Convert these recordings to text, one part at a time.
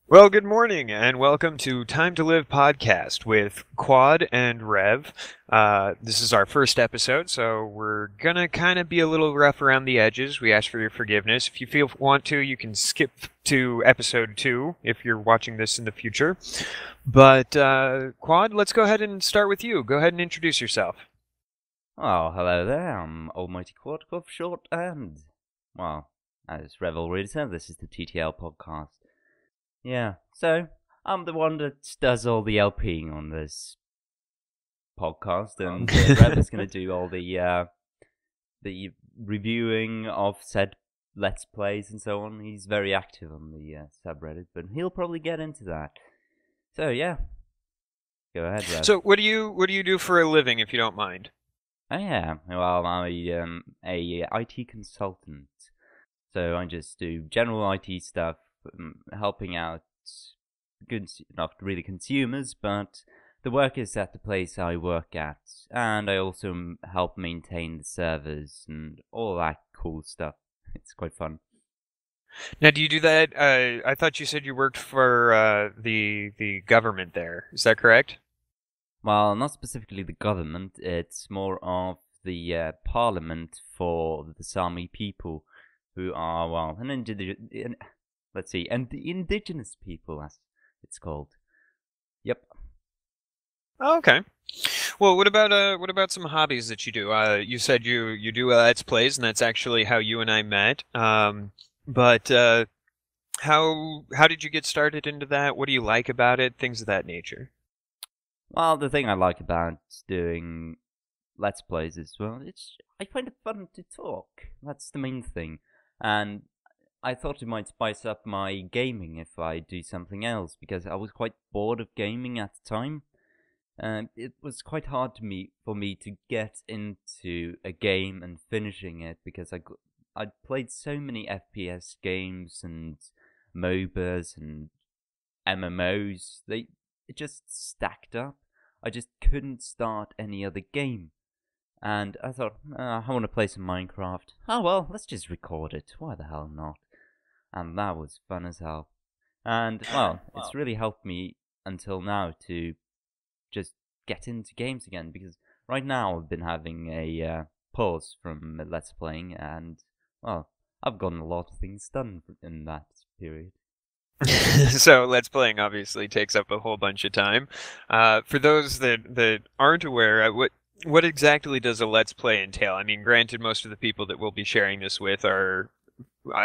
Well, good morning, and welcome to Time to Live podcast with Quad and Rev. This is our first episode, so we're gonna kind of be a little rough around the edges. We ask for your forgiveness. If you want to, you can skip to episode 2 if you're watching this in the future. But Quad, let's go ahead and start with you. Go ahead and introduce yourself. Oh, hello there. I'm Almighty Quad for short, and, well, as Rev already said, this is the TTL Podcast. Yeah, so I'm the one that does all the LPing on this podcast, and Rev is going to do all the reviewing of said Let's Plays and so on. He's very active on the subreddit, but he'll probably get into that. So yeah, go ahead, Rev. So, what do you do for a living, if you don't mind? Oh yeah, well, I'm a IT consultant. So I just do general IT stuff, helping out not really consumers, but the workers at the place I work at, and I also help maintain the servers and all that cool stuff. It's quite fun. Now, do you do that? I thought you said you worked for the government there. Is that correct? Well, not specifically the government, it's more of the parliament for the Sami people, who are, well, let's see, and the indigenous people, as it's called. Yep. Oh, okay. Well, what about some hobbies that you do? You said you do Let's Plays, and that's actually how you and I met. But how did you get started into that? What do you like about it? Things of that nature. Well, the thing I like about doing Let's Plays is, well, I find it fun to talk. That's the main thing. And I thought it might spice up my gaming if I do something else, because I was quite bored of gaming at the time. It was quite hard for me to get into a game and finishing it, because I'd played so many FPS games and MOBAs and MMOs. It just stacked up. I just couldn't start any other game. And I thought, I want to play some Minecraft. Oh well, let's just record it. Why the hell not? And that was fun as hell. And, well, it's really helped me until now to just get into games again, because right now I've been having a pause from Let's Playing, and, well, I've gotten a lot of things done in that period. So Let's Playing obviously takes up a whole bunch of time. For those that aren't aware, what exactly does a Let's Play entail? I mean, granted, most of the people that we'll be sharing this with are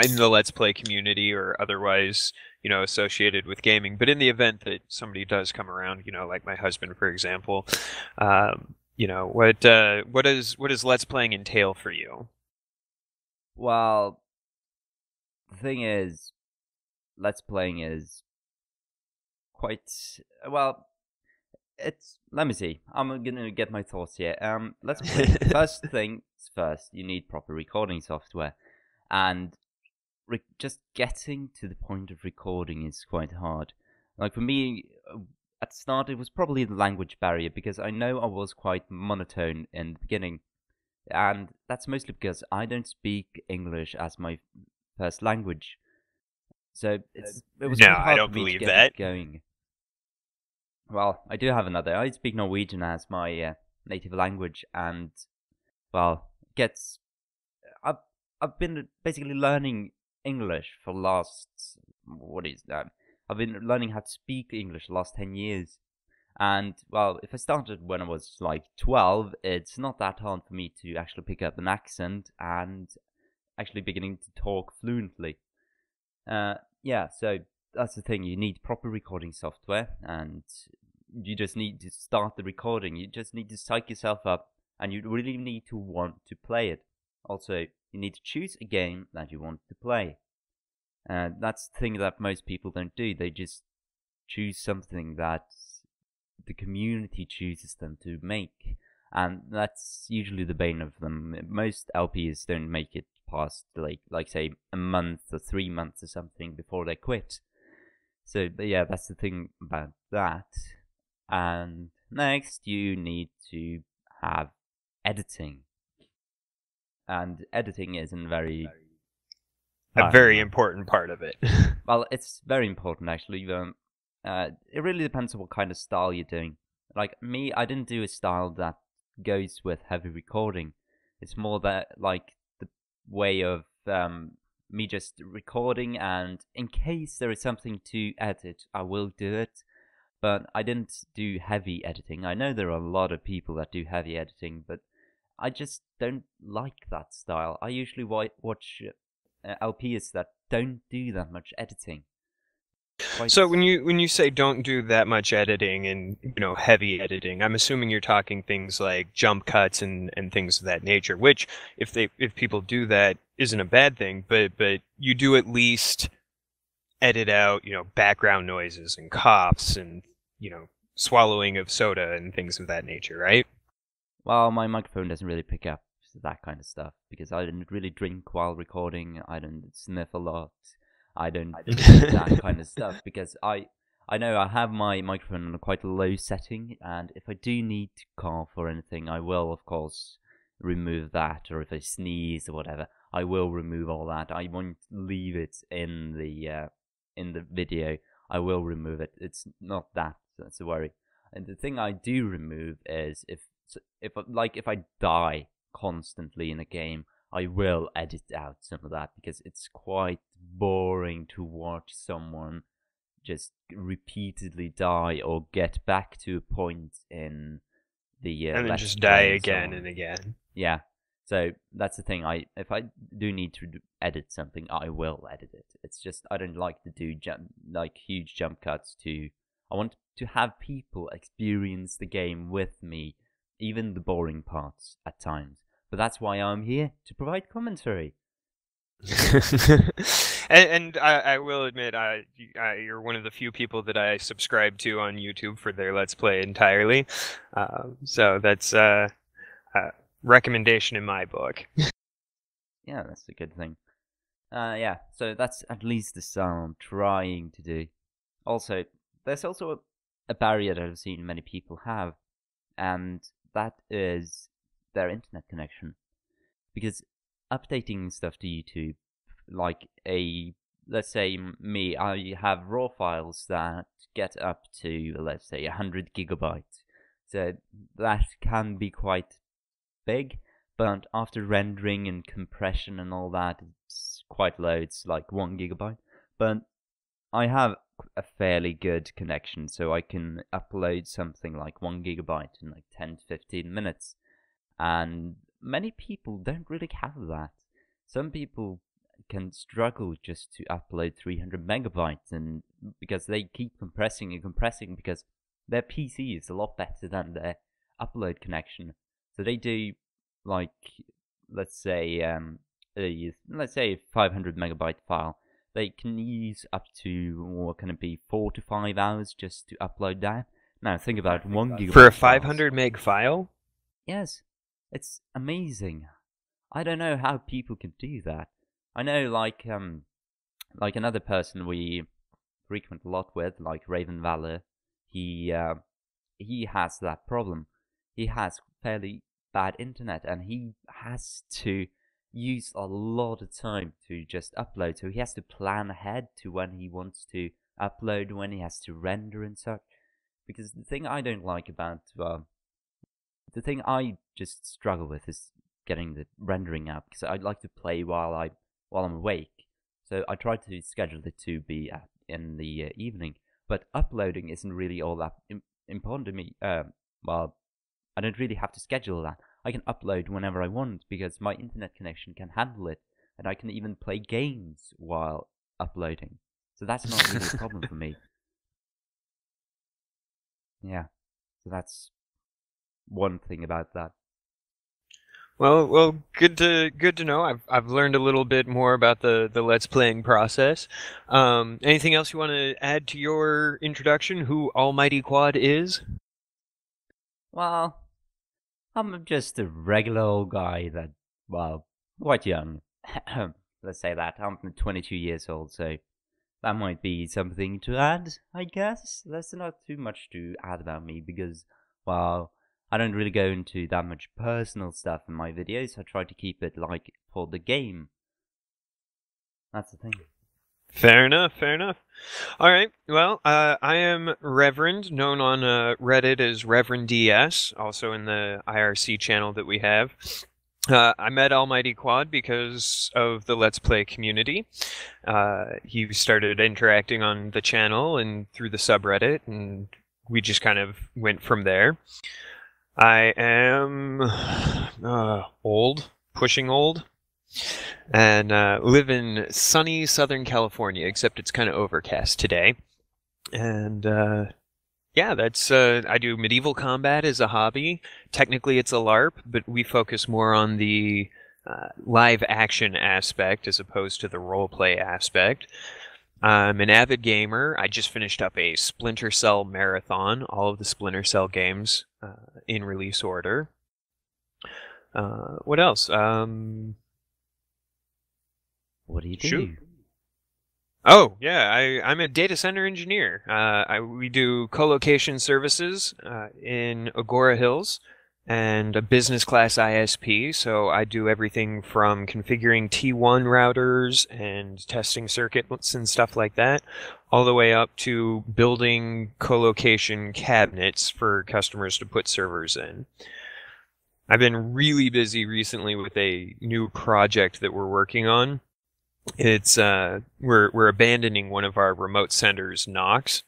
in the Let's Play community or otherwise, associated with gaming. But in the event that somebody does come around, like my husband, for example, what does Let's Playing entail for you? Well, the thing is, Let's Playing is quite, well, let me see. I'm gonna get my thoughts here. Let's play. First things first, you need proper recording software, and just getting to the point of recording is quite hard. Like for me, at the start, it was probably the language barrier, because I know I was quite monotone in the beginning, and that's mostly because I don't speak English as my first language. So it was No, quite I hard for don't me to believe get it that. going. Well, I do have another. I speak Norwegian as my native language, and, well, gets. I've I've been basically learning English for the last, what is that? I've been learning how to speak English the last 10 years, and, well, if I started when I was like 12, it's not that hard for me to actually pick up an accent and actually beginning to talk fluently. Yeah, so that's the thing. You need proper recording software, and you just need to start the recording. You just need to psych yourself up, and you really need to want to play it. Also, you need to choose a game that you want to play. That's the thing that most people don't do. They just choose something that the community chooses them to make. And that's usually the bane of them. Most LPs don't make it past, like say, a month or 3 months or something before they quit. So, but yeah, that's the thing about that. And next, you need to have editing. And editing isn't very a I don't very know. important part of it. Well, it's very important actually. It really depends on what kind of style you're doing. Like me, I didn't do a style that goes with heavy recording. It's more that like the way of me just recording, and in case there is something to edit, I will do it. But I didn't do heavy editing. I know there are a lot of people that do heavy editing, but I just don't like that style. I usually watch LPs that don't do that much editing. Quite. So when you say don't do that much editing and heavy editing, I'm assuming you're talking things like jump cuts and things of that nature. Which if people do that isn't a bad thing, but you do at least edit out background noises and coughs and swallowing of soda and things of that nature, right? Well, my microphone doesn't really pick up that kind of stuff because I don't really drink while recording. I don't sniff a lot. I don't do that kind of stuff because I know I have my microphone on a quite low setting, and if I do need to cough or anything, I will of course remove that. Or if I sneeze or whatever, I will remove all that. I won't leave it in the video. I will remove it. It's not that's a worry. And the thing I do remove is if I die constantly in a game, I will edit out some of that because it's quite boring to watch someone just repeatedly die or get back to a point in the And then let's just die play and so again on. and again. Yeah, so that's the thing. If I do need to edit something, I will edit it. It's just I don't like to do huge jump cuts. I want to have people experience the game with me, even the boring parts at times. But that's why I'm here to provide commentary. and I will admit, you're one of the few people that I subscribe to on YouTube for their Let's Play entirely. So that's a recommendation in my book. Yeah, that's a good thing. Yeah, so that's at least the style I'm trying to do. Also, there's also a barrier that I've seen many people have, and that is their internet connection. Because updating stuff to YouTube, let's say me, I have raw files that get up to, let's say, 100 gigabytes. So that can be quite big, but after rendering and compression and all that, it's quite low. It's like 1 gigabyte. But I have a fairly good connection, so I can upload something like 1 gigabyte in like 10 to 15 minutes. And many people don't really have that. Some people can struggle just to upload 300 megabytes, and because they keep compressing and compressing because their PC is a lot better than their upload connection. So they do like let's say a 500 megabyte file. They can use up to what can it be 4 to 5 hours just to upload that. Now think about 1 gigabyte For a files. 500 meg file? Yes, it's amazing. I don't know how people can do that. I know like another person we frequent a lot with, like Raven Valor, he has that problem. He has fairly bad internet, and he has to use a lot of time to just upload. So he has to plan ahead to when he wants to upload, when he has to render and such. Because the thing I don't like about the thing I just struggle with is getting the rendering out, because I'd like to play while I'm awake. So I try to schedule it to be in the evening, but uploading isn't really all that important to me. Well, I don't really have to schedule that. I can upload whenever I want because my internet connection can handle it, and I can even play games while uploading. So that's not really a problem for me. Yeah, so that's one thing about that. Well, good to know. I've learned a little bit more about the Let's Playing process. Anything else you want to add to your introduction? Who Almighty Quad is? Well, I'm just a regular old guy that, well, quite young. Let's say that. I'm 22 years old, so that might be something to add, I guess. There's not too much to add about me because, well, I don't really go into that much personal stuff in my videos. I try to keep it like for the game. That's the thing. Fair enough, fair enough. All right, well, I am Reverend, known on Reddit as Reverend DS, also in the IRC channel that we have. I met Almighty Quad because of the Let's Play community. He started interacting on the channel and through the subreddit, and we just kind of went from there. I am old, pushing old, and live in sunny Southern California, except it's kind of overcast today. And yeah, that's I do medieval combat as a hobby. Technically, it's a LARP, but we focus more on the live action aspect as opposed to the roleplay aspect. I'm an avid gamer. I just finished up a Splinter Cell marathon, all of the Splinter Cell games in release order. What else? What do you do? Shoot. Oh, yeah, I'm a data center engineer. We do co-location services in Agora Hills and a business class ISP, so I do everything from configuring T1 routers and testing circuits and stuff like that, all the way up to building co-location cabinets for customers to put servers in. I've been really busy recently with a new project that we're working on. It's we're abandoning one of our remote centers, Knox.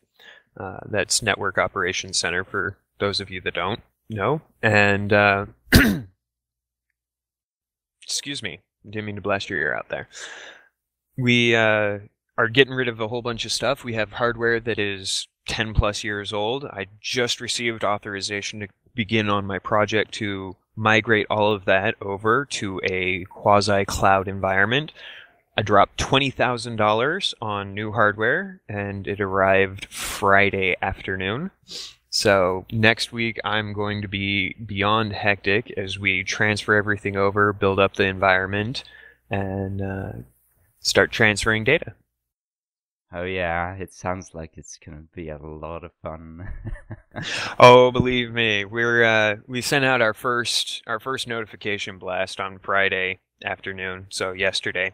That's Network Operations Center for those of you that don't know. And excuse me, didn't mean to blast your ear out there. We are getting rid of a whole bunch of stuff. We have hardware that is 10 plus years old. I just received authorization to begin on my project to migrate all of that over to a quasi-cloud environment. I dropped $20,000 on new hardware, and it arrived Friday afternoon. So next week, I'm going to be beyond hectic as we transfer everything over, build up the environment, and start transferring data. Oh yeah, it sounds like it's gonna be a lot of fun. Oh, believe me, we sent out our first notification blast on Friday afternoon, so yesterday.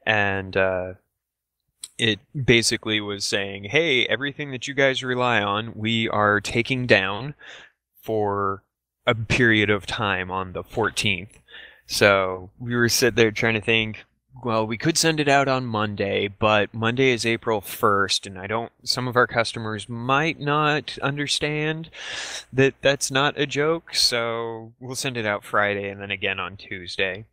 And it basically was saying, hey, everything that you guys rely on, we are taking down for a period of time on the 14th. So we were sitting there trying to think, well, we could send it out on Monday, but Monday is April 1st, and some of our customers might not understand that that's not a joke, so we'll send it out Friday and then again on Tuesday.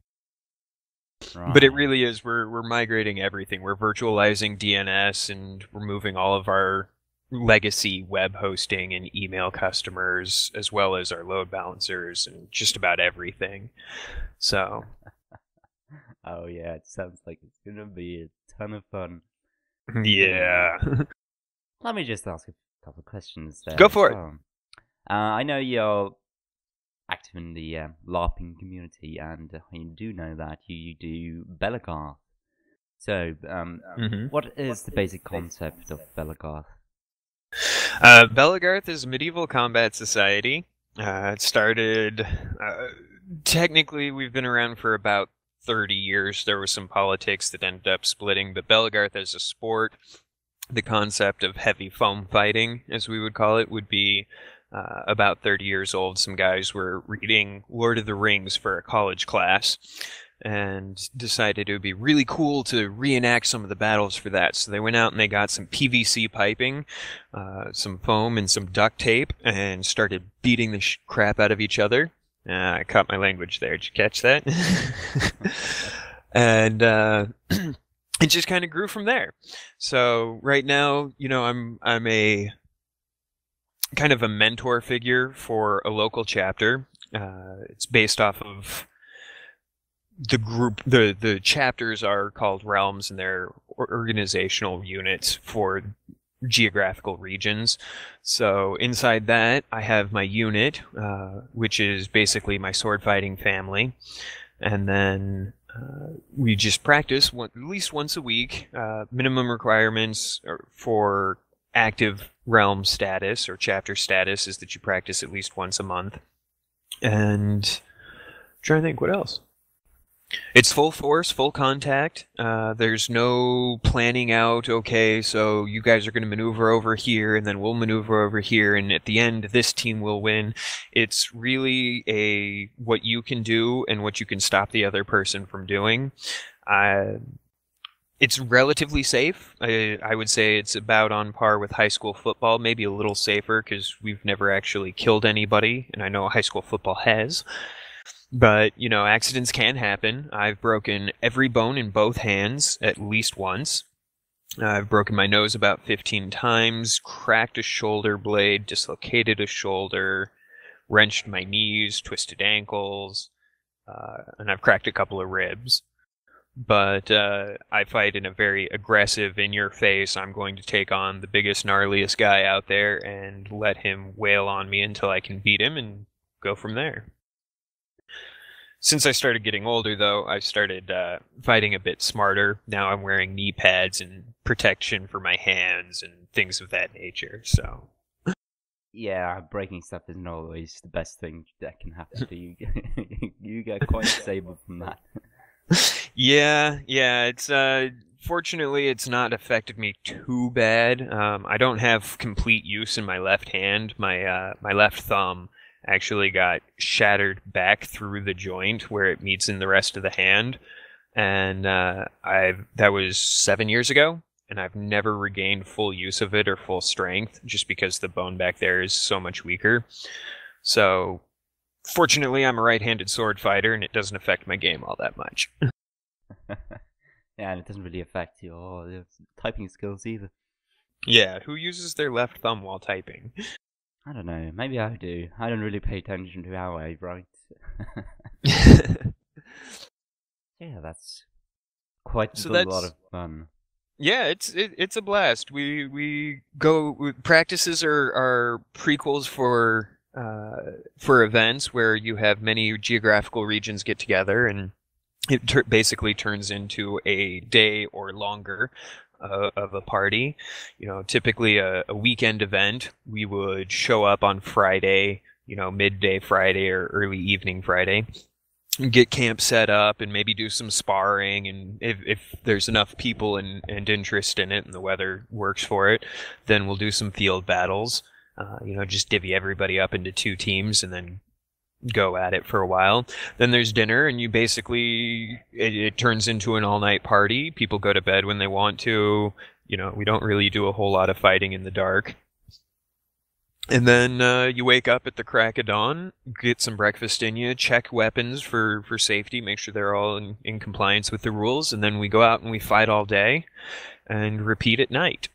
Right. But it really is, we're migrating everything. We're virtualizing DNS and removing all of our legacy web hosting and email customers, as well as our load balancers and just about everything. So. Oh yeah, it sounds like it's gonna be a ton of fun. Yeah. Let me just ask a couple of questions there. Go for it. I know you're active in the LARPing community, and I do know that you do Bellegarth. So, what is the basic concept of Bellegarth? Bellegarth is a medieval combat society. It started... technically, we've been around for about 30 years. There was some politics that ended up splitting, but Bellegarth as a sport, the concept of heavy foam fighting, as we would call it, would be about 30 years old. Some guys were reading Lord of the Rings for a college class and decided it would be really cool to reenact some of the battles for that. So they went out and they got some PVC piping, some foam, and some duct tape, and started beating the crap out of each other. I caught my language there. Did you catch that? And it just kind of grew from there. So right now, I'm a kind of a mentor figure for a local chapter. It's based off of the group. The chapters are called realms, and they're organizational units for geographical regions. So inside that, I have my unit, which is basically my sword fighting family, and then we just practice at least once a week. Minimum requirements for active realm status or chapter status is that you practice at least once a month. And I'm trying to think what else. It's full force, full contact. There's no planning out, okay, so you guys are going to maneuver over here, and then we'll maneuver over here, and at the end, this team will win. It's really what you can do and what you can stop the other person from doing. It's relatively safe. I would say it's about on par with high school football, maybe a little safer, because we've never actually killed anybody, and I know high school football has. But, accidents can happen. I've broken every bone in both hands at least once. I've broken my nose about 15 times, cracked a shoulder blade, dislocated a shoulder, wrenched my knees, twisted ankles, and I've cracked a couple of ribs. But I fight in a very aggressive, in-your-face, I'm going to take on the biggest, gnarliest guy out there and let him wail on me until I can beat him and go from there. Since I started getting older, though, I started fighting a bit smarter. Now I'm wearing knee pads and protection for my hands and things of that nature, so... Yeah, breaking stuff isn't always the best thing that can happen to you. You get quite disabled from that. Yeah, it's... Fortunately, it's not affected me too bad. I don't have complete use in my left hand. My left thumb actually got shattered back through the joint where it meets in the rest of the hand, and that was 7 years ago, and I've never regained full use of it or full strength just because the bone back there is so much weaker. So fortunately, I'm a right-handed sword fighter, and it doesn't affect my game all that much. Yeah, and it doesn't really affect your typing skills either. Yeah, who uses their left thumb while typing? I don't know. Maybe I do. I don't really pay attention to how I write. Yeah, that's quite a lot of fun. Yeah, it's a blast. We go practices are prequels for events where you have many geographical regions get together, and it basically turns into a day or longer of a party. Typically a weekend event. We would show up on Friday, midday Friday or early evening Friday, and get camp set up and maybe do some sparring. And if there's enough people and interest in it and the weather works for it, then we'll do some field battles. Just divvy everybody up into two teams and then go at it for a while. Then there's dinner, and you basically it turns into an all-night party. People go to bed when they want to. We don't really do a whole lot of fighting in the dark. And then you wake up at the crack of dawn, get some breakfast in you, check weapons for safety, make sure they're all in compliance with the rules, and then we go out and we fight all day and repeat at night.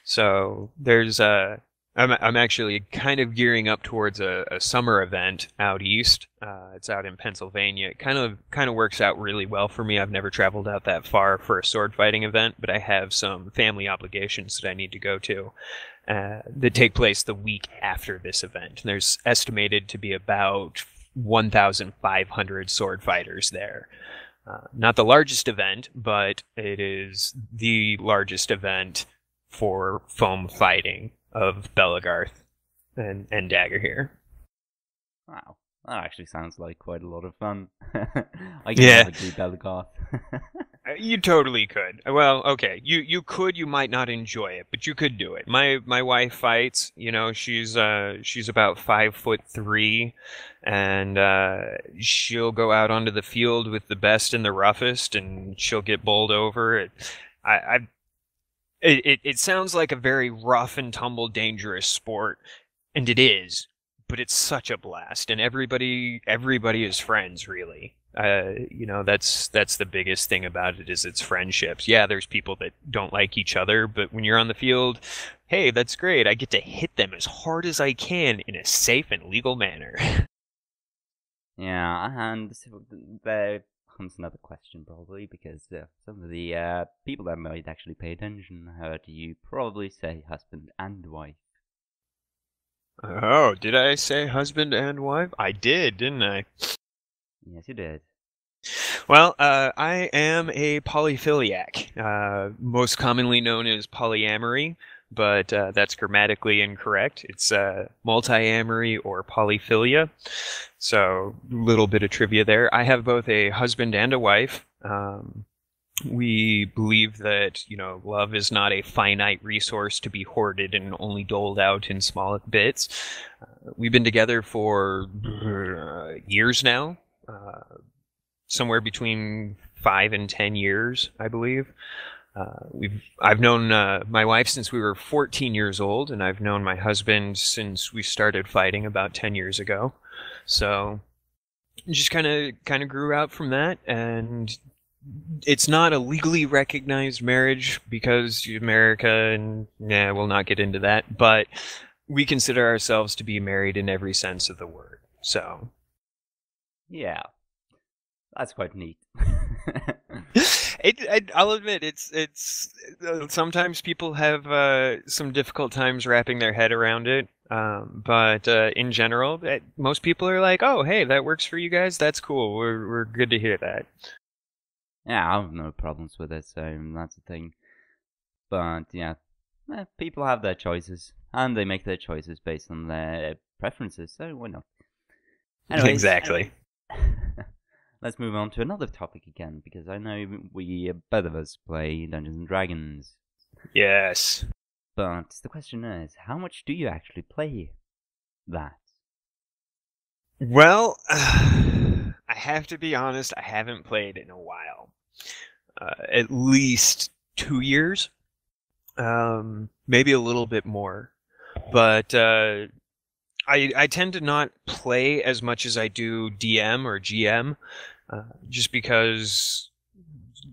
So there's I'm actually kind of gearing up towards a summer event out east. It's out in Pennsylvania. It kind of works out really well for me. I've never traveled out that far for a sword fighting event, but I have some family obligations that I need to go to that take place the week after this event. And there's estimated to be about 1,500 sword fighters there. Not the largest event, but it is the largest event for foam fighting of Belagarth and Dagger here. Wow, that actually sounds like quite a lot of fun. I can never do Belagarth. You totally could. Well, okay, you could. You might not enjoy it, but you could do it. My wife fights. She's about 5'3", and she'll go out onto the field with the best and the roughest, and she'll get bowled over. It sounds like a very rough and tumble, dangerous sport, and it is, but it's such a blast, and everybody is friends, really. That's the biggest thing about it is it's friendships. Yeah, there's people that don't like each other, but when you're on the field, hey, that's great. I get to hit them as hard as I can in a safe and legal manner. Yeah, and there comes another question probably, because some of the people that might actually pay attention heard you probably say husband and wife. Oh, did I say husband and wife? I did, didn't I? Yes, you did. Well, I am a polyphiliac, most commonly known as polyamory, but that's grammatically incorrect. It's multiamory or polyphilia. So, a little bit of trivia there. I have both a husband and a wife. We believe that, love is not a finite resource to be hoarded and only doled out in small bits. We've been together for years now, somewhere between 5 and 10 years, I believe. I've known my wife since we were 14 years old, and I've known my husband since we started fighting about 10 years ago. So, just kind of grew out from that, and it's not a legally recognized marriage because America, and we'll not get into that, but we consider ourselves to be married in every sense of the word. So, yeah, that's quite neat. I'll admit, it's sometimes people have some difficult times wrapping their head around it. But in general, most people are like, "Oh, hey, that works for you guys. That's cool. We're good to hear that." Yeah, I have no problems with it, so that's the thing. But yeah, people have their choices, and they make their choices based on their preferences, so why not? Anyways, exactly. Let's move on to another topic again, because I know we both of us play Dungeons and Dragons. Yes. But the question is, how much do you actually play that? Well, I have to be honest, I haven't played in a while. At least 2 years. Maybe a little bit more. But I tend to not play as much as I do DM or GM, just because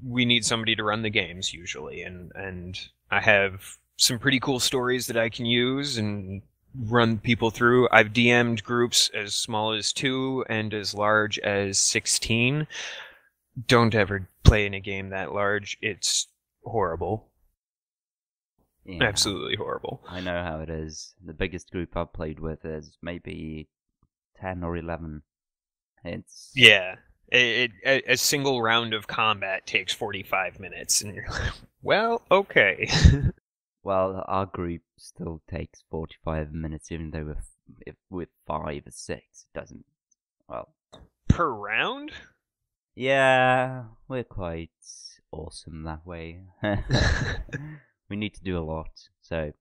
we need somebody to run the games usually, and I have some pretty cool stories that I can use and run people through. I've DM'd groups as small as 2 and as large as 16. Don't ever play in a game that large. It's horrible. Yeah, absolutely horrible. I know how it is. The biggest group I've played with is maybe 10 or 11. It's... Yeah. A single round of combat takes 45 minutes, and you're like, well, okay. Well, our group still takes 45 minutes, even though if with 5 or 6, it doesn't. Well, per round? Yeah, we're quite awesome that way. We need to do a lot. So,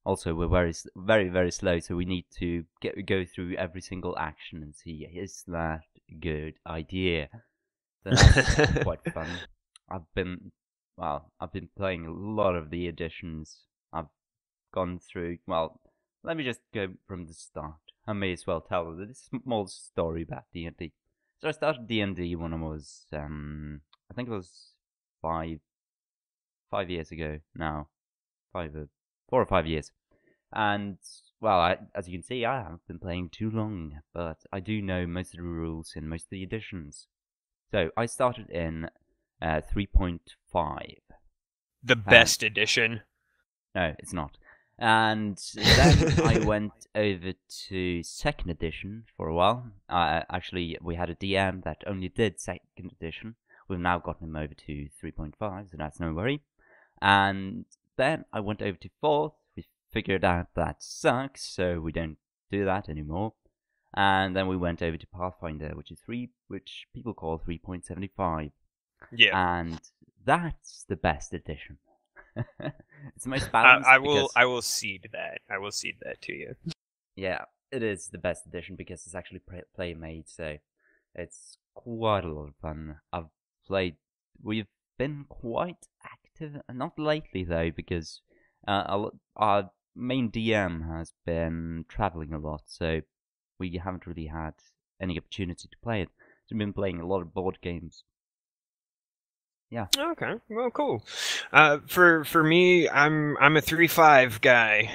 also we're very, very slow. So we need to go through every single action and see, is that a good idea? So that's quite fun. I've been playing a lot of the editions. I've gone through. Well, let me just go from the start. I may as well tell this small story about D&D. So I started D&D when I was, I think it was 5 years ago now. 4 or 5 years. And, well, as you can see, I haven't been playing too long, but I do know most of the rules in most of the editions. So I started in 3.5. The best edition. No, it's not. And then I went over to 2nd edition for a while. Actually, we had a DM that only did 2nd edition. We've now gotten him over to 3.5, so that's no worry. And then I went over to 4th. We figured out that sucks, so we don't do that anymore. And then we went over to Pathfinder, which people call 3.75. Yeah. And that's the best edition. It's the most balanced. I will cede that. I will cede that to you. Yeah, it is the best edition because it's actually play made, so it's quite a lot of fun. We've been quite active, not lately though, because our main DM has been traveling a lot, so we haven't really had any opportunity to play it. So we've been playing a lot of board games. Yeah. Okay. Well, cool. For me, I'm a 3.5 guy.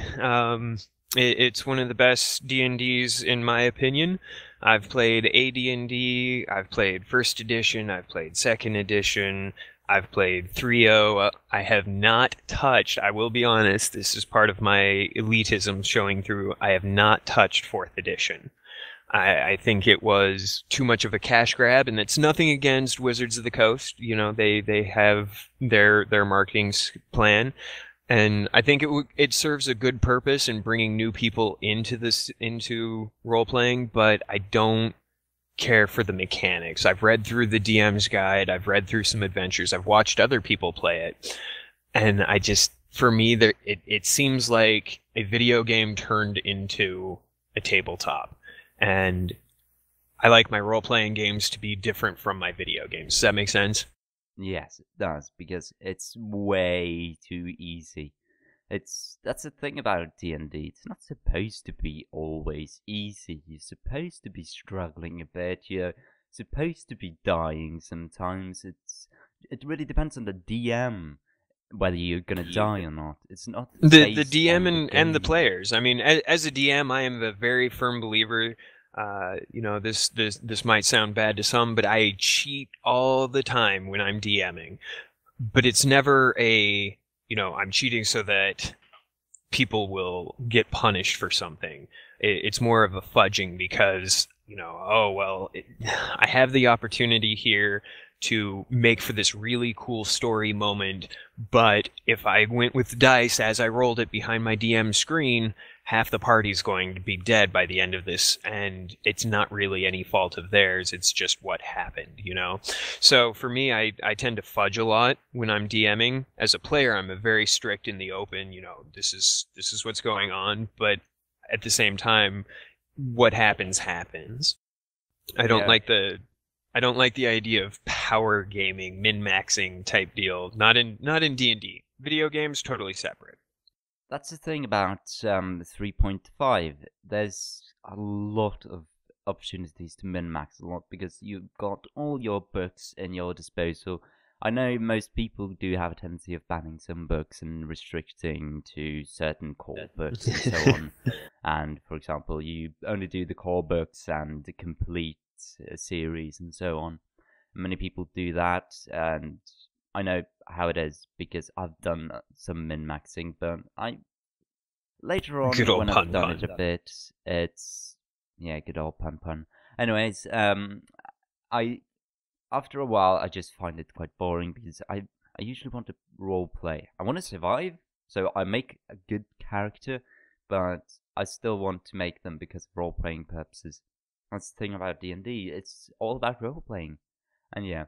It's one of the best D&Ds in my opinion. I've played AD&D, I've played 1st edition, I've played 2nd edition, I've played 3.0. I have not touched, I will be honest, this is part of my elitism showing through, I have not touched 4th edition. I think it was too much of a cash grab, and it's nothing against Wizards of the Coast. You know, they have their marketing plan. And I think it serves a good purpose in bringing new people into role playing, but I don't care for the mechanics. I've read through the DM's guide, I've read through some adventures, I've watched other people play it, and for me, it seems like a video game turned into a tabletop. And I like my role-playing games to be different from my video games. Does that make sense? Yes, it does, because it's way too easy. That's the thing about D&D. It's not supposed to be always easy. You're supposed to be struggling a bit. You're supposed to be dying sometimes. It really depends on the DM whether you're gonna die or not. It's not the based DM on the and the game. players. I mean, as a DM, I am a very firm believer. This might sound bad to some, but I cheat all the time when I'm DMing. But it's never I'm cheating so that people will get punished for something. It's more of a fudging because, I have the opportunity here to make for this really cool story moment, but if I went with dice as I rolled it behind my DM screen, half the party's going to be dead by the end of this, and it's not really any fault of theirs, it's just what happened, So for me, I tend to fudge a lot when I'm DMing. As a player, I'm very strict in the open, this is what's going on, but at the same time, what happens. I don't like the idea of power gaming, min-maxing type deal. Not in D&D. Video games, totally separate. That's the thing about 3.5. There's a lot of opportunities to min-max a lot because you've got all your books in your disposal. I know most people do have a tendency of banning some books and restricting to certain core books and so on. And, for example, you only do the core books and complete a series and so on. Many people do that, and I know how it is because I've done some min-maxing, but later on when I've done it a bit, it's good old pun. Anyways, after a while I just find it quite boring because I usually want to role play. I want to survive, so I make a good character, but I still want to make them because of role playing purposes. That's the thing about D&D. It's all about role playing, and yeah.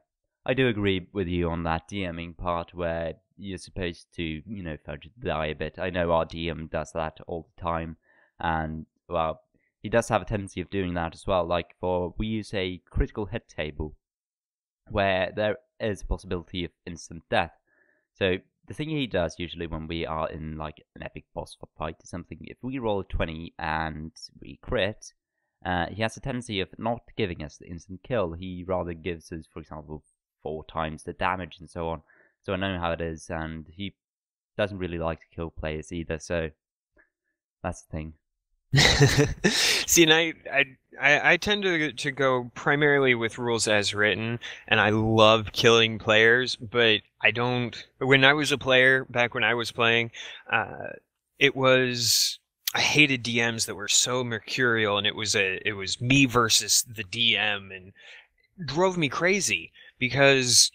I do agree with you on that DMing part where you're supposed to, fudge the die a bit. I know our DM does that all the time, and, well, he does have a tendency of doing that as well. Like, we use a critical hit table where there is a possibility of instant death. So, the thing he does usually when we are in, like, an epic boss fight or something, if we roll a 20 and we crit, he has a tendency of not giving us the instant kill. He rather gives us, for example, 4 times the damage and so on. So I know how it is, and he doesn't really like to kill players either, so that's the thing. See, and I tend to go primarily with rules as written, and I love killing players, but I don't. When I was a player, back when I was playing, I hated DMs that were so mercurial, and it was me versus the DM, and drove me crazy because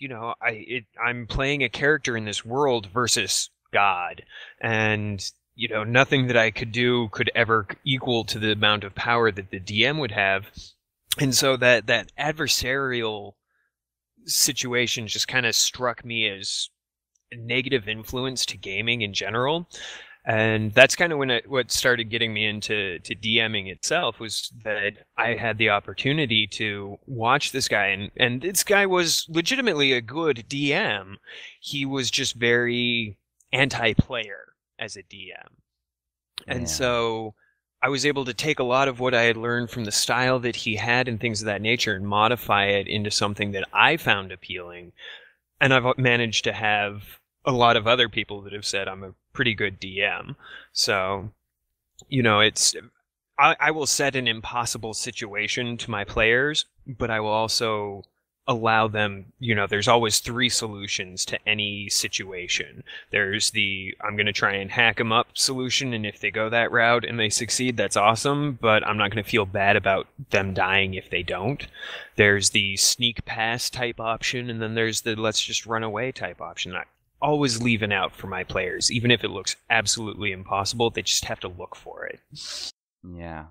I'm playing a character in this world versus God, and nothing that I could do could ever equal to the amount of power that the DM would have, and so that adversarial situation just kind of struck me as a negative influence to gaming in general. And that's kind of what started getting me into DMing itself, was that I had the opportunity to watch this guy, and this guy was legitimately a good DM. He was just very anti-player as a DM. And so I was able to take a lot of what I had learned from the style that he had and things of that nature and modify it into something that I found appealing. And I've managed to have a lot of other people that have said I'm a pretty good DM. So, I will set an impossible situation to my players, but I will also allow them, there's always 3 solutions to any situation. There's the, I'm going to try and hack them up solution, and if they go that route and they succeed, that's awesome, but I'm not going to feel bad about them dying if they don't. There's the sneak pass type option, and then there's the let's just run away type option. always leave an out for my players, even if it looks absolutely impossible. They just have to look for it. Yeah,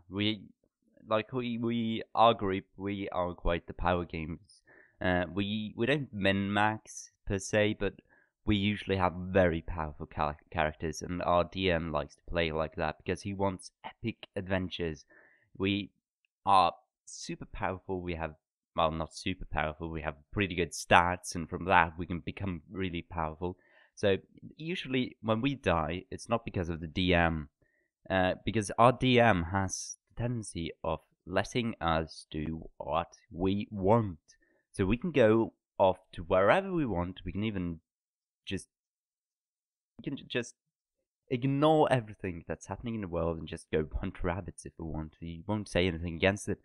our group, we are quite the power games. We don't min max per se, but we usually have very powerful characters, and our DM likes to play like that because he wants epic adventures. We are super powerful. We have, well, not super powerful. We have pretty good stats, and from that we can become really powerful. So usually when we die, it's not because of the DM, because our DM has the tendency of letting us do what we want. So we can go off to wherever we want. We can even just ignore everything that's happening in the world and just go hunt rabbits if we want to. You won't say anything against it,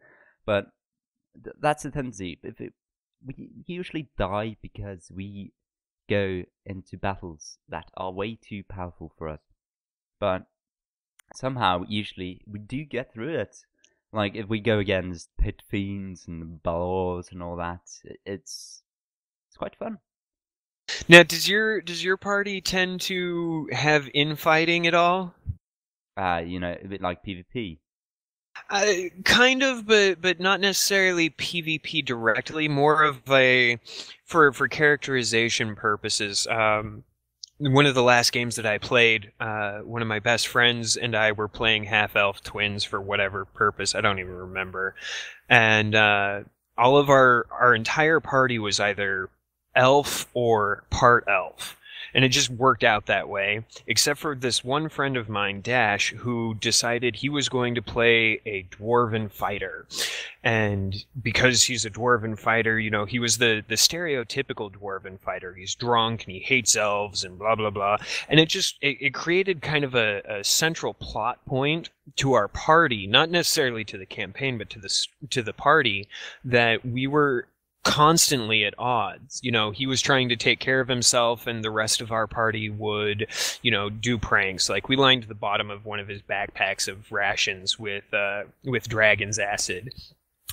but that's the tendency. We usually die because we go into battles that are way too powerful for us. But somehow, usually, we do get through it. Like, if we go against pit fiends and balors and all that, it's quite fun. Now, does your party tend to have infighting at all? A bit like PvP. Kind of, but not necessarily PvP directly. More of a for characterization purposes. One of the last games that I played, one of my best friends and I were playing half-elf twins for whatever purpose. I don't even remember. And all of our entire party was either elf or part elf. And it just worked out that way, except for this one friend of mine, Dash, who decided he was going to play a dwarven fighter. And because he's a dwarven fighter, he was the stereotypical dwarven fighter. He's drunk and he hates elves and blah, blah, blah. And it created kind of a central plot point to our party, not necessarily to the campaign, but to the party, that we were constantly at odds. He was trying to take care of himself and the rest of our party would, do pranks. Like, we lined the bottom of one of his backpacks of rations with dragon's acid.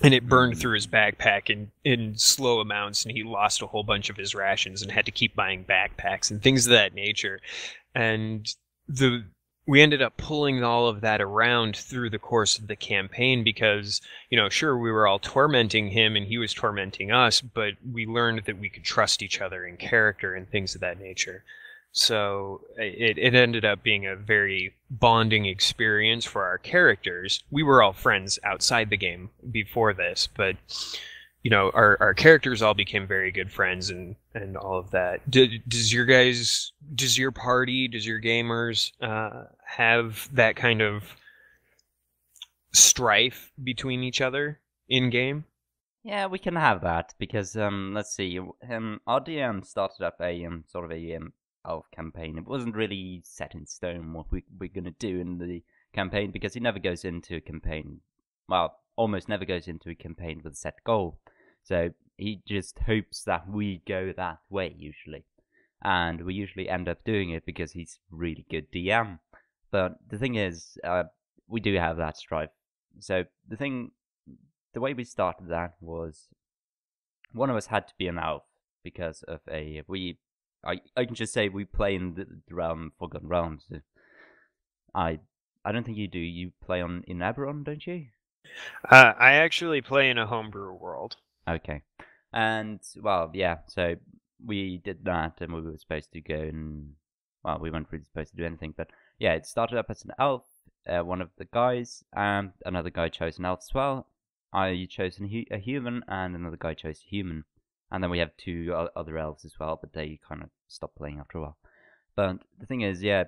And it burned through his backpack in slow amounts, and he lost a whole bunch of his rations and had to keep buying backpacks and things of that nature. And we ended up pulling all of that around through the course of the campaign because, sure, we were all tormenting him and he was tormenting us, but we learned that we could trust each other in character and things of that nature. So it ended up being a very bonding experience for our characters. We were all friends outside the game before this, but our characters all became very good friends and all of that. Does your party, does your gamers have that kind of strife between each other in game? Yeah, we can have that because let's see, our DM started up a sort of a elf campaign. It wasn't really set in stone what we're gonna do in the campaign because he never goes into a campaign. Well, almost never goes into a campaign with a set goal. So he just hopes that we go that way usually. And we usually end up doing it because he's really good DM. But the thing is, we do have that strife. So the way we started that was one of us had to be an elf because of I can just say we play in the realm Forgotten Realms. I don't think you do. You play in Eberron, don't you? I actually play in a homebrew world. Okay. And, well, yeah, so we did that and we were supposed to go and, well, we weren't really supposed to do anything, but yeah, it started up as an elf. One of the guys and another guy chose an elf as well. I chose a human and another guy chose a human. And then we have two other elves as well, but they kind of stopped playing after a while. But the thing is, yeah,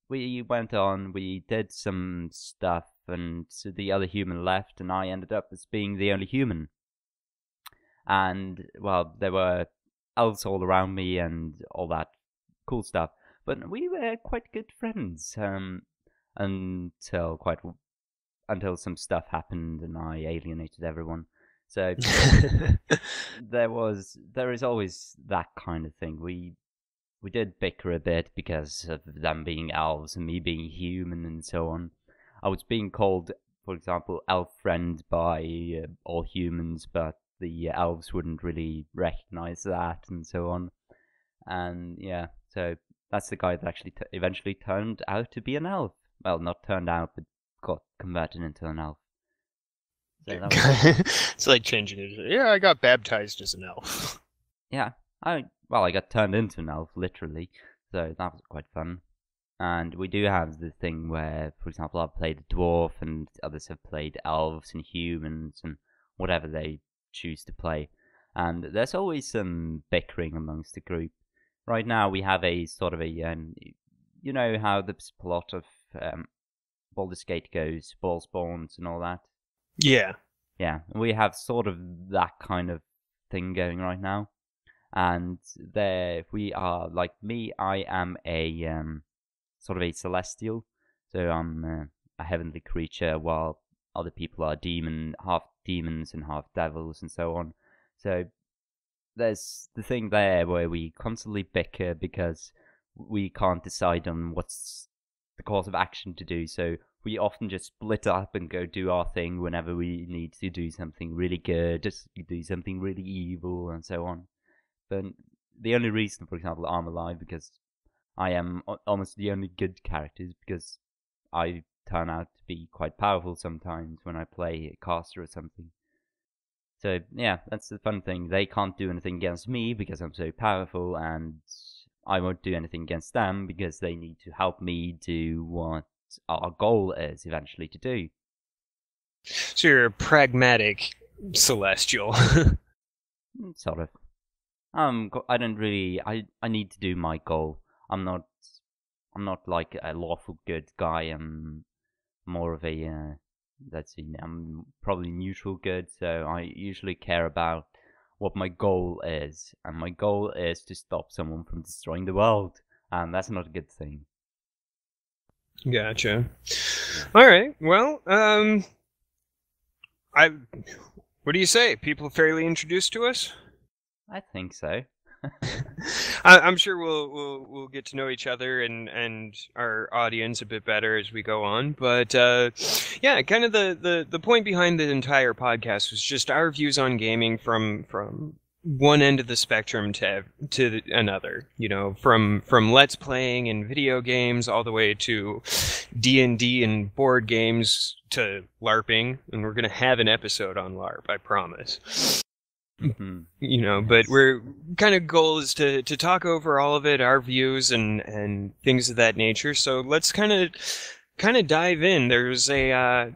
we went on, we did some stuff, and so the other human left, and I ended up as being the only human. And, well, there were elves all around me and all that cool stuff. But we were quite good friends until some stuff happened and I alienated everyone. So there is always that kind of thing. We did bicker a bit because of them being elves and me being human and so on. I was being called, for example, elf friend by all humans, but the elves wouldn't really recognize that and so on. And yeah, so that's the guy that actually eventually turned out to be an elf. Well, not turned out, but got converted into an elf. So that was It's like changing it. Yeah, I got baptized as an elf. yeah. I got turned into an elf literally, so that was quite fun. And we do have the thing where, for example, I've played a dwarf and others have played elves and humans and whatever they choose to play. And there's always some bickering amongst the group. Right now we have a sort of a, you know how the plot of Baldur's Gate goes, ball spawns and all that? Yeah. Yeah, we have sort of that kind of thing going right now. And there we are, like me, I am a sort of a celestial, so I'm a heavenly creature, while other people are half demons and half devils and so on. So there's the thing there where we constantly bicker because we can't decide on what's the course of action to do. So we often just split up and go do our thing whenever we need to do something really good, just do something really evil and so on. But the only reason, for example, I'm alive because I am almost the only good character is because I turn out to be quite powerful sometimes when I play a caster or something. So yeah, that's the fun thing. They can't do anything against me because I'm so powerful, and I won't do anything against them because they need to help me do what our goal is eventually to do. So you're a pragmatic celestial. Sort of. I don't really. I need to do my goal. I'm not like a lawful good guy. I'm more of a let's see. I'm probably neutral good. So I usually care about what my goal is, and my goal is to stop someone from destroying the world, and that's not a good thing. Gotcha. All right. Well, what do you say? People fairly introduced to us? I think so. I'm sure we'll get to know each other and our audience a bit better as we go on. But yeah, kind of the point behind the entire podcast was just our views on gaming from one end of the spectrum to another. You know, from let's playing and video games all the way to D&D and board games to LARPing, and we're gonna have an episode on LARP, I promise. Mm-hmm. You know, but we're kind of goal is to talk over all of it, our views and things of that nature. So let's kind of dive in. There's a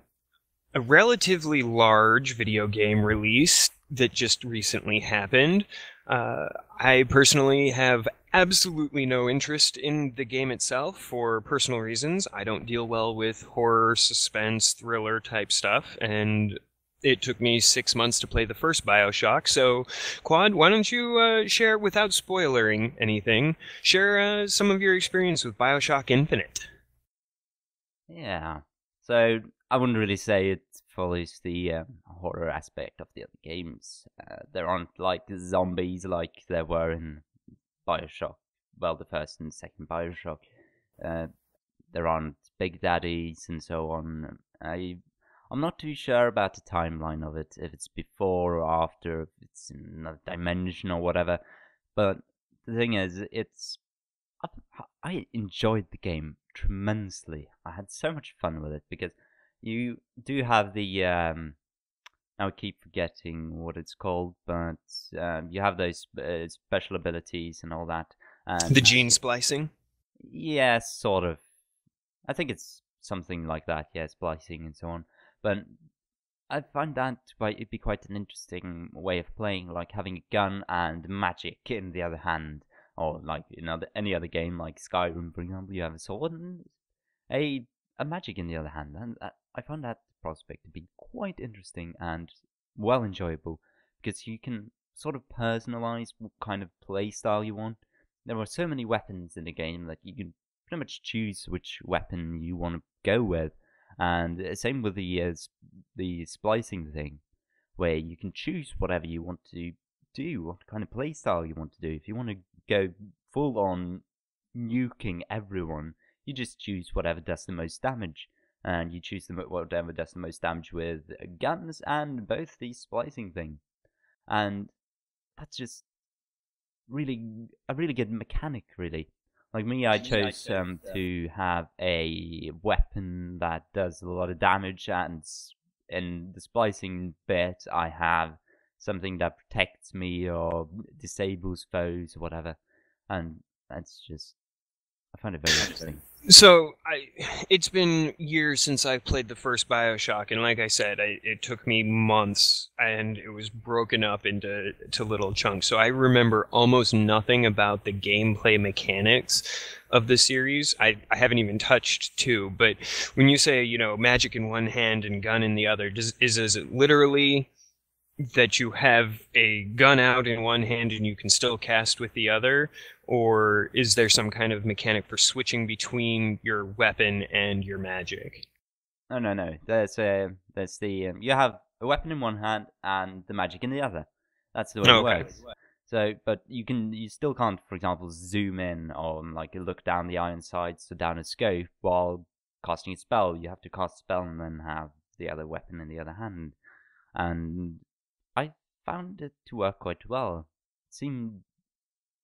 relatively large video game release that just recently happened. I personally have absolutely no interest in the game itself for personal reasons. I don't deal well with horror, suspense, thriller type stuff, and it took me 6 months to play the first BioShock, so Quad, why don't you share, without spoilering anything, share some of your experience with BioShock Infinite? Yeah, so I wouldn't really say it follows the horror aspect of the other games. There aren't like zombies like there were in BioShock, well, the first and second BioShock. There aren't Big Daddies and so on. I'm not too sure about the timeline of it, if it's before or after, if it's in another dimension or whatever. But the thing is, I enjoyed the game tremendously. I had so much fun with it because you do have the I keep forgetting what it's called, but you have those special abilities and all that. And the gene splicing? Yeah, sort of. I think it's something like that. Yeah, splicing and so on. But I find that it'd be quite an interesting way of playing, like having a gun and magic in the other hand, or like in any other game, like Skyrim, for example, you have a sword and a magic in the other hand, and I found that prospect to be quite interesting and well enjoyable because you can sort of personalize what kind of play style you want. There are so many weapons in the game that you can pretty much choose which weapon you want to go with. And same with the splicing thing, where you can choose whatever you want to do, what kind of playstyle you want to do. If you want to go full on nuking everyone, you just choose whatever does the most damage, and you choose whatever does the most damage with guns and both the splicing thing, and that's just a really good mechanic, really. Like me, I chose to have a weapon that does a lot of damage, and in the splicing bit, I have something that protects me or disables foes or whatever, and that's just I find it very interesting. So it's been years since I've played the first BioShock, and like I said, it took me months, and it was broken up into little chunks. So I remember almost nothing about the gameplay mechanics of the series. I haven't even touched 2, but when you say, magic in one hand and gun in the other, is it literally that you have a gun out in one hand and you can still cast with the other? Or is there some kind of mechanic for switching between your weapon and your magic? No. There's the you have a weapon in one hand and the magic in the other. That's the way it works. So, but you still can't, for example, zoom in or like look down the iron sights or down a scope while casting a spell. You have to cast a spell and then have the other weapon in the other hand. And I found it to work quite well. It seemed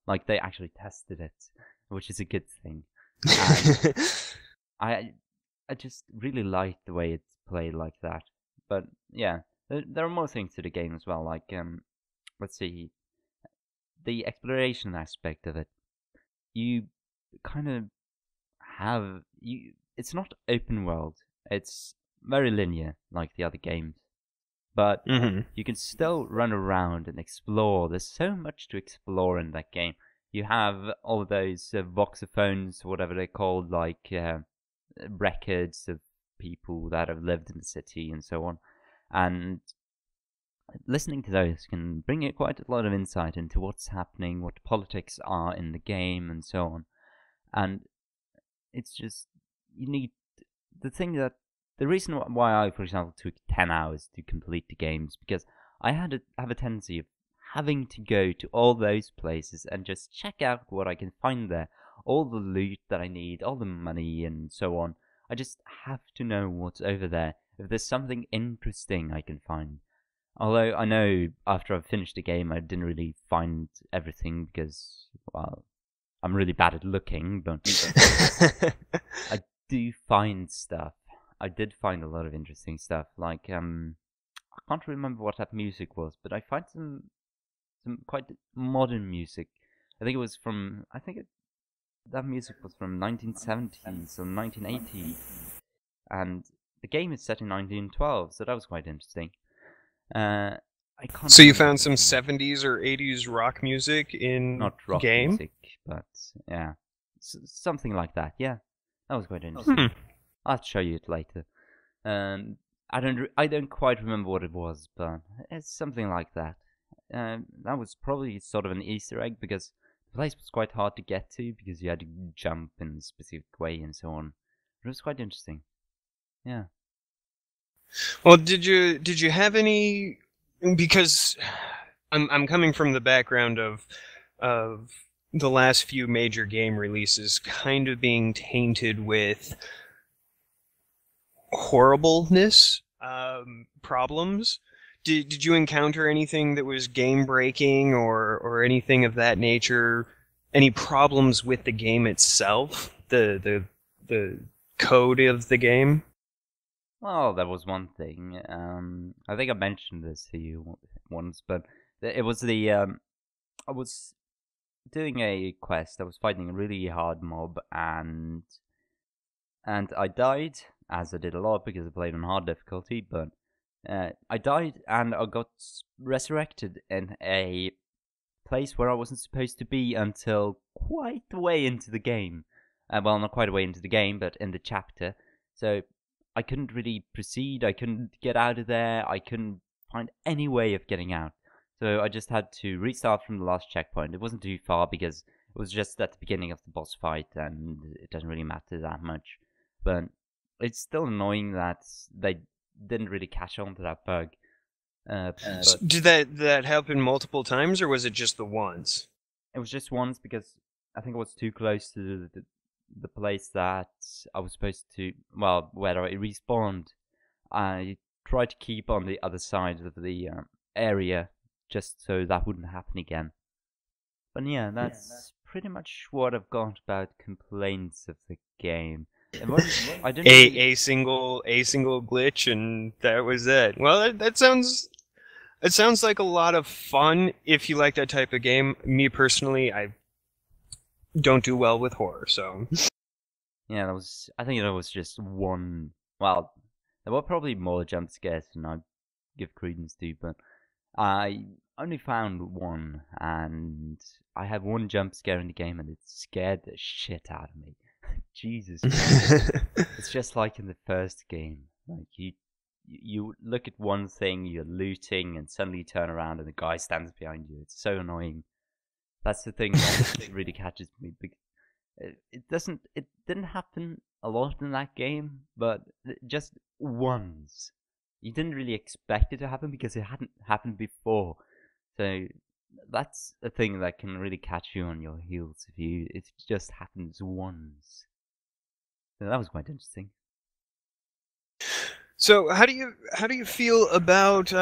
like they actually tested it, which is a good thing. And I just really like the way it's played like that. But yeah, there are more things to the game as well. Like let's see, the exploration aspect of it. You kind of have you. It's not open world. It's very linear, like the other games. But you can still run around and explore. There's so much to explore in that game. You have all those voxophones, whatever they're called, like records of people that have lived in the city and so on. And listening to those can bring you quite a lot of insight into what's happening, what the politics are in the game, and so on. And it's just, you need the thing that the reason why I, for example, took 10 hours to complete the game is because I have a tendency of having to go to all those places and just check out what I can find there. All the loot that I need, all the money and so on. I just have to know what's over there. If there's something interesting I can find. Although I know after I've finished the game I didn't really find everything because, well, I'm really bad at looking, but I do find stuff. I did find a lot of interesting stuff. Like, I can't remember what that music was, but I find some quite modern music. I think it was from, that music was from 1970s or 1980s. And the game is set in 1912, so that was quite interesting. I can't. So you found some 70s or 80s rock music in not rock game? music, but yeah, something like that. Yeah, that was quite interesting. I'll show you it later. I don't quite remember what it was, but it's something like that. That was probably sort of an Easter egg because the place was quite hard to get to because you had to jump in a specific way and so on. But it was quite interesting. Yeah. Well, did you have any? Because I'm coming from the background of the last few major game releases kind of being tainted with horribleness problems. Did you encounter anything that was game breaking or anything of that nature? Any problems with the game itself? The code of the game? Well, that was one thing. I think I mentioned this to you once, but it was I was doing a quest. I was fighting a really hard mob, and I died, as I did a lot because I played on hard difficulty. But I died, and I got resurrected in a place where I wasn't supposed to be until quite a way into the game. Well, not quite a way into the game, but in the chapter. So I couldn't really proceed, I couldn't get out of there, I couldn't find any way of getting out. So I just had to restart from the last checkpoint. It wasn't too far because it was just at the beginning of the boss fight and it doesn't really matter that much. But it's still annoying that they didn't really catch on to that bug. Did that happen multiple times or was it just the once? It was just once because I think I was too close to the place that I was supposed to, well, where I respawned. I tried to keep on the other side of the area just so that wouldn't happen again. But yeah, that's pretty much what I've got about complaints of the game. It wasn't, I didn't really... A single glitch, and that was it. Well, that sounds. It sounds like a lot of fun if you like that type of game. Me personally, I don't do well with horror, so. Yeah, I think there was just one. Well, there were probably more jump scares than I give credence to, but I only found one, and I had one jump scare in the game, and it scared the shit out of me. Jesus Christ. It's just like in the first game. Like, you look at one thing, you're looting, and suddenly you turn around and the guy stands behind you. It's so annoying. That's the thing that really catches me. It didn't happen a lot in that game, but just once. You didn't really expect it to happen because it hadn't happened before. So that's a thing that can really catch you on your heels if it just happens once. So that was quite interesting. So how do you feel about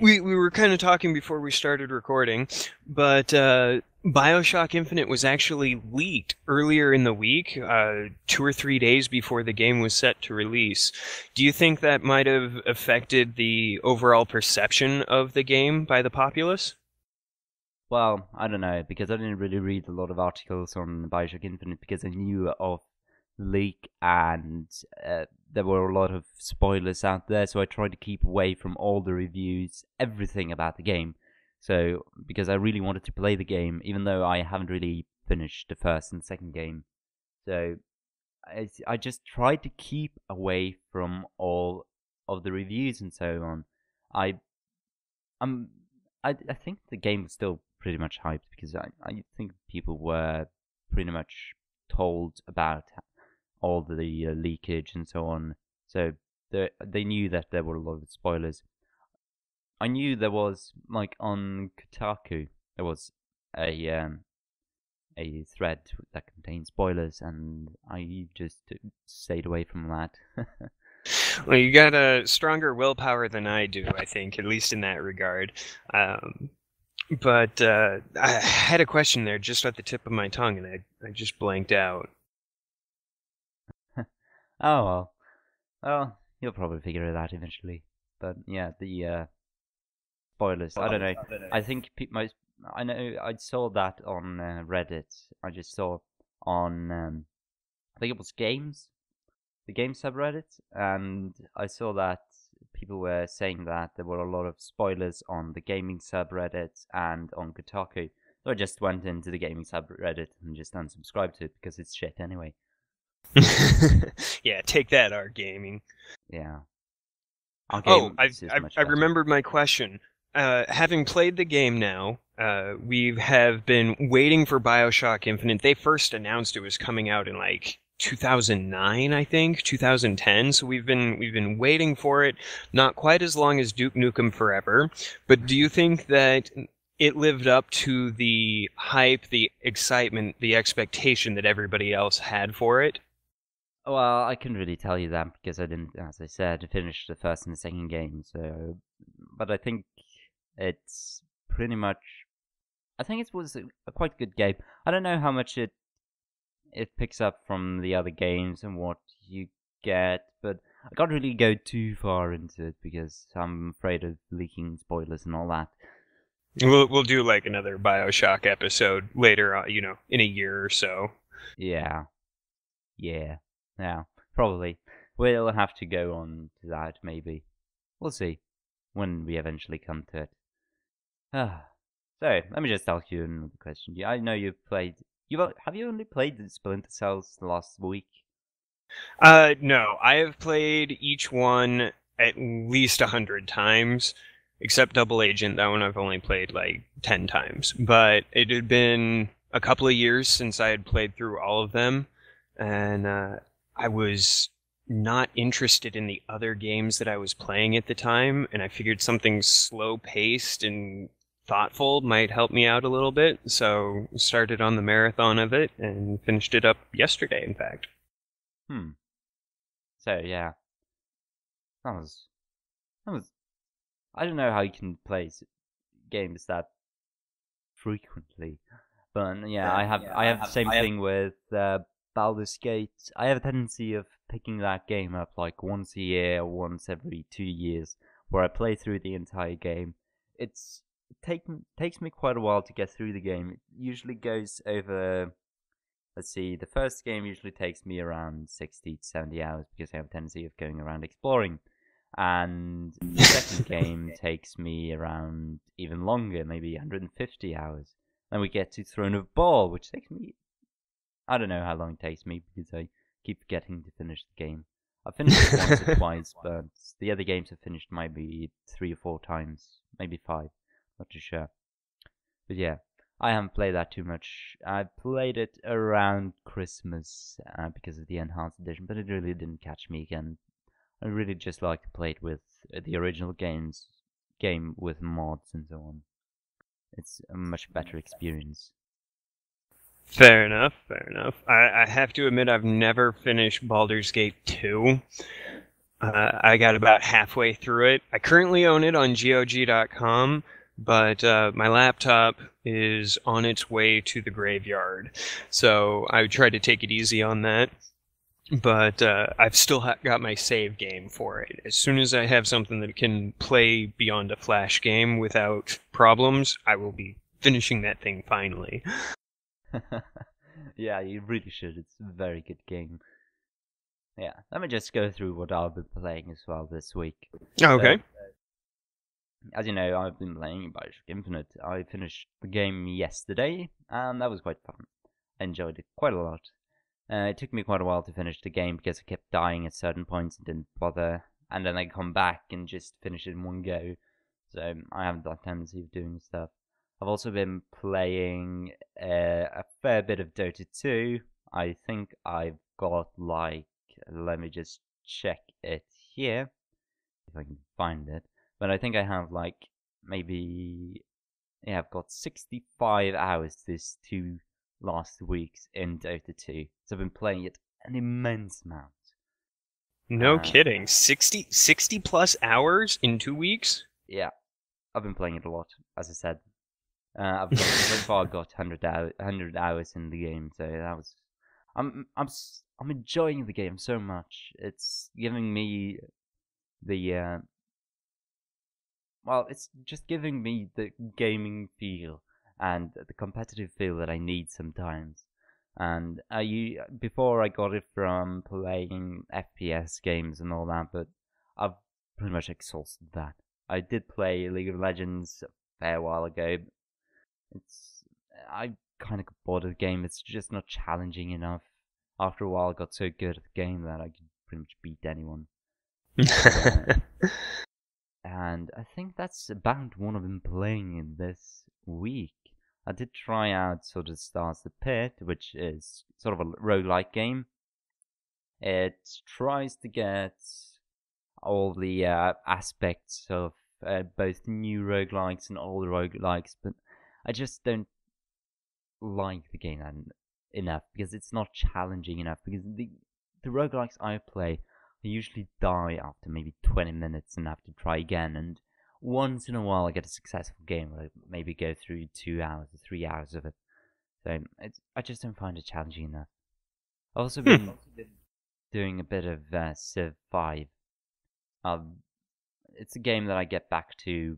we were kind of talking before we started recording, but BioShock Infinite was actually leaked earlier in the week, 2 or 3 days before the game was set to release. Do you think that might have affected the overall perception of the game by the populace? Well, I don't know, because I didn't really read a lot of articles on BioShock Infinite because I knew of the leak and there were a lot of spoilers out there, so I tried to keep away from all the reviews, everything about the game. So, because I really wanted to play the game, even though I haven't really finished the first and second game. So, I just tried to keep away from all of the reviews and so on. I think the game was still pretty much hyped because I think people were pretty much told about all the leakage and so on. So they knew that there were a lot of spoilers. I knew there was, like, on Kotaku, there was a thread that contained spoilers, and I just stayed away from that. Well, you got a stronger willpower than I do, I think, at least in that regard. But I had a question there just at the tip of my tongue, and I just blanked out. Oh well, you'll probably figure it out eventually. But yeah, the spoilers. I don't know. I think I know. I saw that on Reddit. I just saw on I think it was Games, the game subreddit, and I saw that people were saying that there were a lot of spoilers on the gaming subreddit and on Kotaku. So I just went into the gaming subreddit and just unsubscribed to it because it's shit anyway. Yeah, take that, our gaming. Yeah. I remembered my question. Having played the game now, we have been waiting for BioShock Infinite. They first announced it was coming out in like 2009, I think, 2010. So we've been waiting for it, not quite as long as Duke Nukem Forever. But do you think that it lived up to the hype, the excitement, the expectation that everybody else had for it? Well, I couldn't really tell you that because I didn't, as I said, finish the first and the second game. So, but I think it's pretty much. I think it was a quite good game. I don't know how much it picks up from the other games and what you get, but I can't really go too far into it because I'm afraid of leaking spoilers and all that. We'll do like another BioShock episode later, in a year or so. Yeah, probably. We'll have to go on to that, maybe. We'll see when we eventually come to it. So, let me just ask you another question. I know you've played... Have you only played the Splinter Cells the last week? No. I have played each one at least 100 times, except Double Agent. That one I've only played like 10 times. But it had been a couple of years since I had played through all of them, and I was not interested in the other games that I was playing at the time, and I figured something slow-paced and thoughtful might help me out a little bit, so started on the marathon of it and finished it up yesterday, in fact. So, yeah. That was... I don't know how you can play games that frequently. But yeah, I have the same thing with Baldur's Gate. I have a tendency of picking that game up like once a year or once every 2 years, where I play through the entire game. It takes me quite a while to get through the game. It usually goes over. Let's see, the first game usually takes me around 60 to 70 hours because I have a tendency of going around exploring. And the second game takes me around even longer, maybe 150 hours. Then we get to Throne of Ball, which takes me... I don't know how long it takes me because I keep forgetting to finish the game. I've finished it once or twice, but the other games I've finished maybe 3 or 4 times, maybe 5, not too sure. But yeah, I haven't played that too much. I played it around Christmas because of the Enhanced Edition, but it really didn't catch me again. I really just like to play it with the original game with mods and so on. It's a much better experience. Fair enough, fair enough. I have to admit I've never finished Baldur's Gate 2. I got about halfway through it. I currently own it on GOG.com, but my laptop is on its way to the graveyard. So I tried to take it easy on that. But I've still got my save game for it. As soon as I have something that can play beyond a flash game without problems, I will be finishing that thing finally. Yeah, you really should. It's a very good game. Yeah, let me just go through what I've been playing as well this week. Okay. So, as you know, I've been playing Bioshock Infinite. I finished the game yesterday, and that was quite fun. I enjoyed it quite a lot. It took me quite a while to finish the game because I kept dying at certain points and didn't bother. And then I come back and just finish it in one go. So I have that tendency of doing stuff. I've also been playing a fair bit of Dota 2. I think I've got like, let me just check it here, if I can find it. But I think I have like maybe, yeah, I've got 65 hours this 2 last weeks in Dota 2. So I've been playing it an immense amount. No kidding. 60 plus hours in 2 weeks? Yeah, I've been playing it a lot, as I said. I've got, so far got 100 hours in the game, so that was... I'm enjoying the game so much. It's giving me the... well, it's just giving me the gaming feel and the competitive feel that I need sometimes. And before I got it from playing FPS games and all that, but I've pretty much exhausted that. I did play League of Legends a fair while ago. I kind of got bored of the game. It's just not challenging enough. After a while, I got so good at the game that I could pretty much beat anyone. And I think that's about what I've been playing in this week. I did try out sort of Stars the Pit, which is sort of a roguelike game. It tries to get all the aspects of both new roguelikes and old roguelikes, but I just don't like the game enough because it's not challenging enough. Because the roguelikes I play, I usually die after maybe 20 minutes and have to try again. And once in a while, I get a successful game where I maybe go through 2 hours or 3 hours of it. So I just don't find it challenging enough. I've also been doing a bit of Civ 5. It's a game that I get back to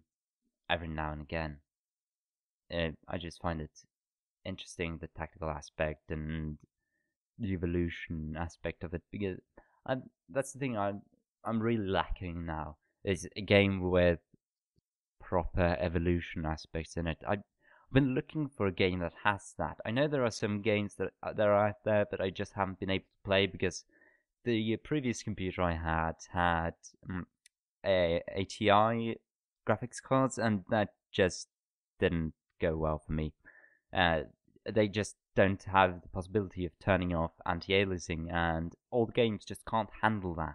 every now and again. I just find it interesting, the tactical aspect and the evolution aspect of it, because that's the thing I'm really lacking now, is a game with proper evolution aspects in it. I've been looking for a game that has that. I know there are some games that are out there, but I just haven't been able to play because the previous computer I had a ATI graphics cards, and that just didn't go well for me. They just don't have the possibility of turning off anti-aliasing, and old games just can't handle that.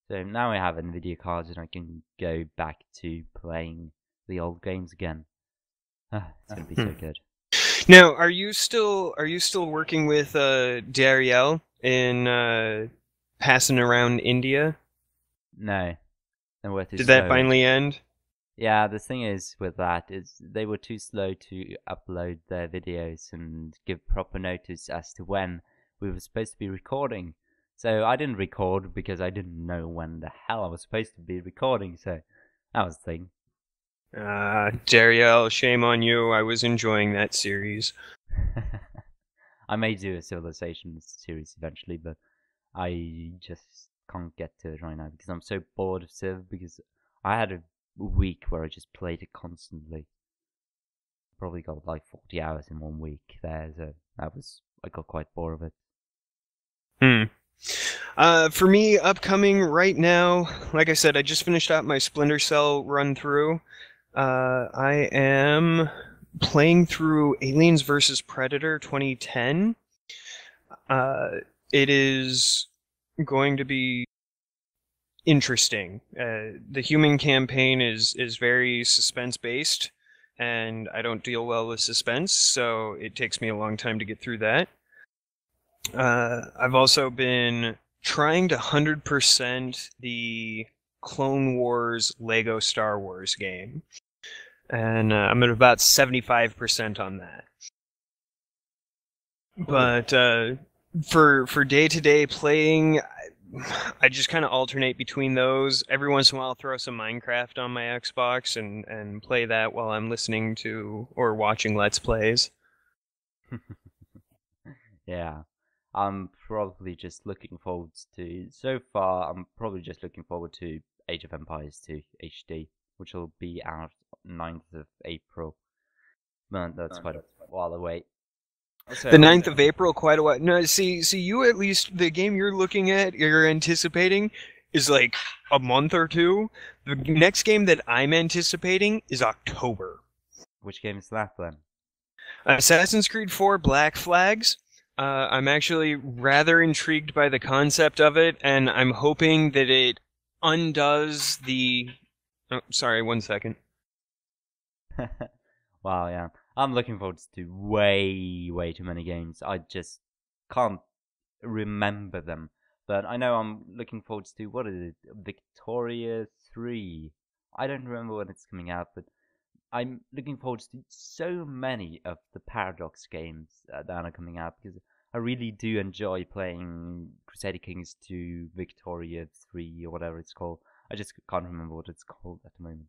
So now I have NVIDIA cards and I can go back to playing the old games again. It's gonna be so good. Now, are you still working with Dariel in passing around India? No. Did that finally end? Yeah, the thing is with that is they were too slow to upload their videos and give proper notice as to when we were supposed to be recording. So I didn't record because I didn't know when the hell I was supposed to be recording, so that was the thing. Dariel, shame on you. I was enjoying that series. I may do a Civilization series eventually, but I just can't get to it right now because I'm so bored of Civ, because I had a week where I just played it constantly. Probably got like 40 hours in 1 week there, so I got quite bored of it. For me, upcoming right now, like I said, I just finished out my Splinter Cell run through. I am playing through Aliens vs. Predator 2010. It is going to be interesting. The human campaign is very suspense-based, and I don't deal well with suspense, so it takes me a long time to get through that. I've also been trying to 100% the Clone Wars Lego Star Wars game, and I'm at about 75% on that. But for day-to-day playing, I just kind of alternate between those. Every once in a while, I'll throw some Minecraft on my Xbox and play that while I'm listening to or watching Let's Plays. Yeah. I'm probably just looking forward to... So far, I'm probably just looking forward to Age of Empires 2 HD, which will be out 9th of April. Man, that's quite a while away. So, the 9th of April, quite a while. No, see, you at least, the game you're anticipating, is like a month or two. The next game that I'm anticipating is October. Which game is that then? Assassin's Creed 4 Black Flags. I'm actually rather intrigued by the concept of it, and I'm hoping that it undoes the... Oh, sorry, 1 second. Wow, yeah. I'm looking forward to way too many games. I just can't remember them. But I know I'm looking forward to, what is it, Victoria 3. I don't remember when it's coming out, but I'm looking forward to so many of the Paradox games that are coming out, because I really do enjoy playing Crusader Kings 2, Victoria 3, or whatever it's called. I just can't remember what it's called at the moment.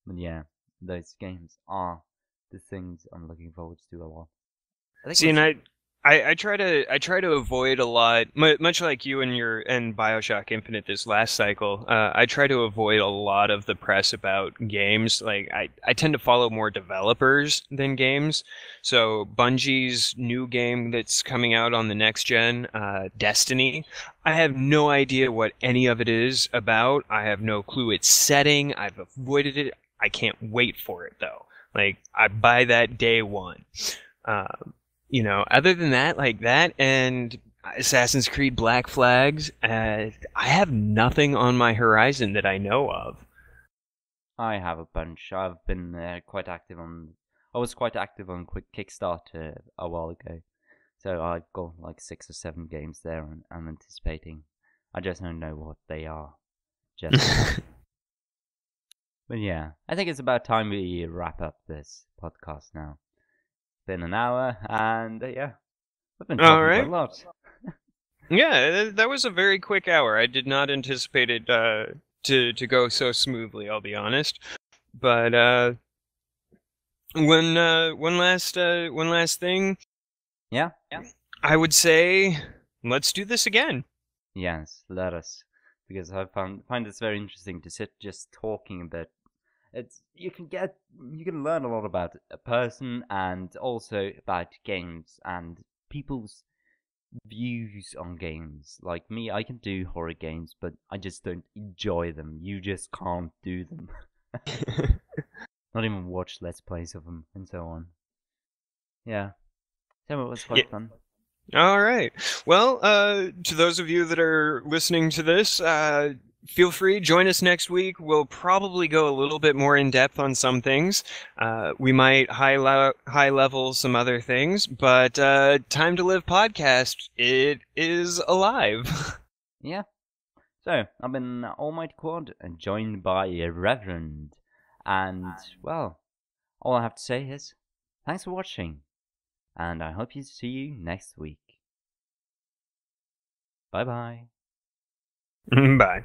But yeah, those games are the things I'm looking forward to a lot. See, and I try to avoid a lot, much like you and BioShock Infinite this last cycle. I try to avoid a lot of the press about games. Like I tend to follow more developers than games. So Bungie's new game that's coming out on the next gen, Destiny, I have no idea what any of it is about. I have no clue its setting. I've avoided it. I can't wait for it though. Like I buy that day one. Other than that, like that and Assassin's Creed Black Flags, I have nothing on my horizon that I know of. I have a bunch. I've been quite active on... I was quite active on Kickstarter a while ago. So I've got like 6 or 7 games there and I'm anticipating. I just don't know what they are. Just... But yeah, I think it's about time we wrap up this podcast now. Been an hour, and yeah, we've been talking quite a lot. Yeah, that was a very quick hour. I did not anticipate it to go so smoothly, I'll be honest. But one last thing. Yeah. I would say let's do this again. Yes, let us, because I find this very interesting to sit just talking a bit. You can learn a lot about a person and also about games and people's views on games. Like me, I can do horror games, but I just don't enjoy them. You just can't do them. Not even watch Let's Plays of them and so on. Yeah. So it was quite fun. All right. Well, to those of you that are listening to this, feel free, join us next week. We'll probably go a little bit more in depth on some things. We might high level some other things, but Time to Live podcast, it is alive. Yeah. So I've been Almighty Quad and joined by a Reverend, And, well, all I have to say is, thanks for watching, and I hope to see you next week. Bye-bye. Bye.